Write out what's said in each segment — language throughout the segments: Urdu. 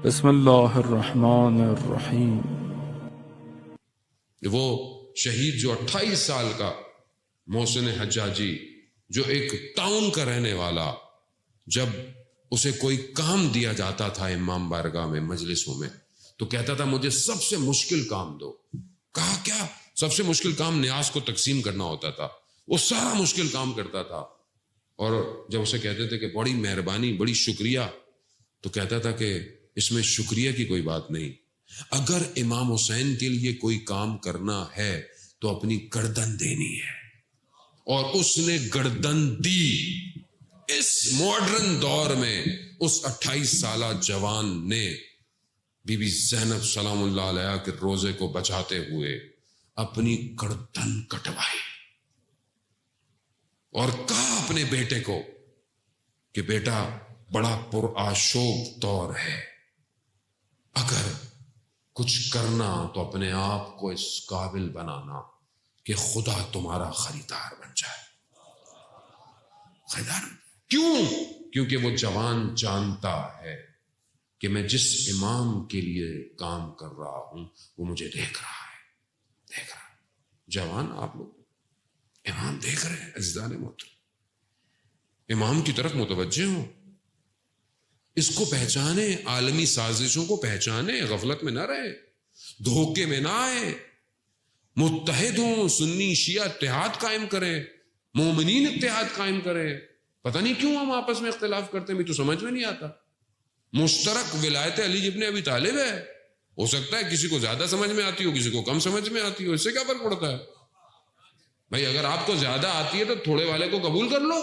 بسم اللہ الرحمن الرحیم۔ وہ شہید جو 28 سال کا محسن حجاجی، جو ایک ٹاؤن کا رہنے والا، جب اسے کوئی کام دیا جاتا تھا امام بارگاہ میں مجلسوں میں تو کہتا تھا مجھے سب سے مشکل کام دو۔ کہا کیا؟ سب سے مشکل کام نیاز کو تقسیم کرنا ہوتا تھا۔ وہ سارا مشکل کام کرتا تھا، اور جب اسے کہتے تھے کہ بڑی مہربانی، بڑی شکریہ، تو کہتا تھا کہ اس میں شکریہ کی کوئی بات نہیں، اگر امام حسین کے لیے کوئی کام کرنا ہے تو اپنی گردن دینی ہے۔ اور اس نے گردن دی۔ اس ماڈرن دور میں اس 28 سالہ جوان نے بی بی زینب سلام اللہ علیہ کے روزے کو بچاتے ہوئے اپنی گردن کٹوائی، اور کہا اپنے بیٹے کو کہ بیٹا بڑا پرآشوب دور ہے، اگر کچھ کرنا تو اپنے آپ کو اس قابل بنانا کہ خدا تمہارا خریدار بن جائے۔ خریدار کیوں؟ کیونکہ وہ جوان جانتا ہے کہ میں جس امام کے لیے کام کر رہا ہوں وہ مجھے دیکھ رہا ہے، دیکھ رہا ہے۔ جوان آپ لوگ امام دیکھ رہے ہیں، عزیزان محترم، امام کی طرف متوجہ ہوں، اس کو پہچانے، عالمی سازشوں کو پہچانے، غفلت میں نہ رہے، دھوکے میں نہ آئے، متحد ہوں، سنی شیعہ اتحاد قائم کریں، مومنین اتحاد قائم کریں۔ پتہ نہیں کیوں ہم آپس میں اختلاف کرتے ہیں، مجھے تو سمجھ میں نہیں آتا۔ مشترک ولایت علی ابن ابی طالب ہے، ہو سکتا ہے کسی کو زیادہ سمجھ میں آتی ہو، کسی کو کم سمجھ میں آتی ہو، اس سے کیا فرق پڑتا ہے؟ بھائی اگر آپ کو زیادہ آتی ہے تو تھوڑے والے کو قبول کر لو،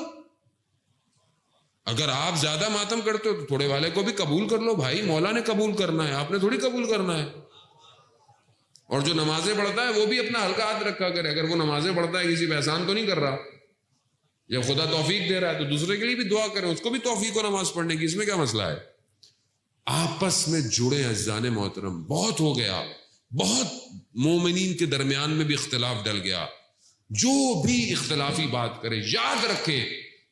اگر آپ زیادہ ماتم کرتے ہو تو تھوڑے والے کو بھی قبول کر لو۔ بھائی مولا نے قبول کرنا ہے، آپ نے تھوڑی قبول کرنا ہے۔ اور جو نمازیں پڑھتا ہے وہ بھی اپنا ہلکا ہاتھ رکھا کرے، اگر وہ نمازیں پڑھتا ہے کسی پہ احسان تو نہیں کر رہا۔ جب خدا توفیق دے رہا ہے تو دوسرے کے لیے بھی دعا کریں، اس کو بھی توفیق و نماز پڑھنے کی، اس میں کیا مسئلہ ہے؟ آپس میں جڑے عزیزان محترم، بہت ہو گیا، بہت مومنین کے درمیان میں بھی اختلاف ڈل گیا۔ جو بھی اختلافی بات کرے یاد رکھے،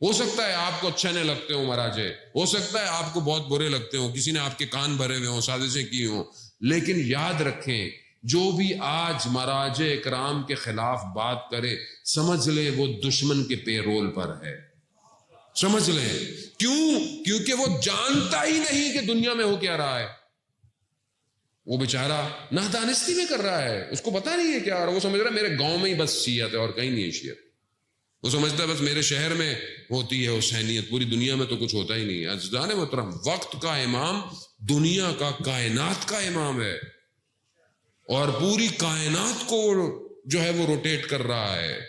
ہو سکتا ہے آپ کو اچھے نہ لگتے ہوں مراجے، ہو سکتا ہے آپ کو بہت برے لگتے ہوں، کسی نے آپ کے کان بھرے ہوئے ہوں، سازشیں کی ہوں، لیکن یاد رکھیں جو بھی آج مراجع اکرام کے خلاف بات کرے سمجھ لے وہ دشمن کے پے رول پر ہے، سمجھ لیں۔ کیوں؟ کیونکہ وہ جانتا ہی نہیں کہ دنیا میں ہو کیا رہا ہے، وہ بیچارہ نادانستی میں کر رہا ہے، اس کو پتہ نہیں ہے کیا، اور وہ سمجھ رہا ہے میرے گاؤں میں ہی بس شیعت ہے اور کہیں نہیں ہے شیعت، وہ سمجھتا ہے بس میرے شہر میں ہوتی ہے حسینیت، پوری دنیا میں تو کچھ ہوتا ہی نہیں ہے۔ عزیزان محترم، وقت کا امام دنیا کا، کائنات کا امام ہے، اور پوری کائنات کو جو ہے وہ روٹیٹ کر رہا ہے۔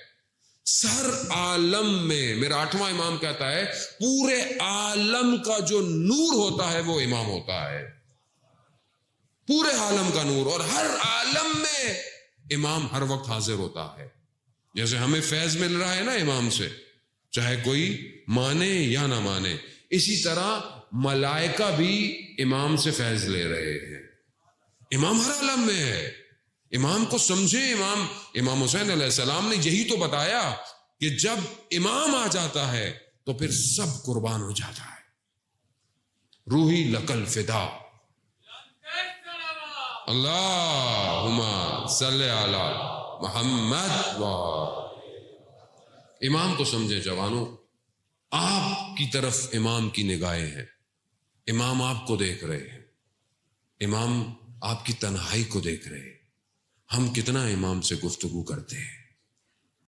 سر عالم میں، میرا 8واں امام کہتا ہے پورے عالم کا جو نور ہوتا ہے وہ امام ہوتا ہے، پورے عالم کا نور، اور ہر عالم میں امام ہر وقت حاضر ہوتا ہے۔ جیسے ہمیں فیض مل رہا ہے نا امام سے، چاہے کوئی مانے یا نہ مانے، اسی طرح ملائکہ بھی امام سے فیض لے رہے ہیں۔ امام ہر عالم میں ہے، امام کو سمجھے۔ امام حسین علیہ السلام نے یہی تو بتایا کہ جب امام آ جاتا ہے تو پھر سب قربان ہو جاتا ہے۔ روحی لکل فدا، اللہم صلی علی محمد۔ امام کو سمجھے جوانوں، آپ کی طرف امام کی نگاہیں ہیں، امام آپ کو دیکھ رہے ہیں، امام آپ کی تنہائی کو دیکھ رہے ہیں۔ ہم کتنا امام سے گفتگو کرتے ہیں،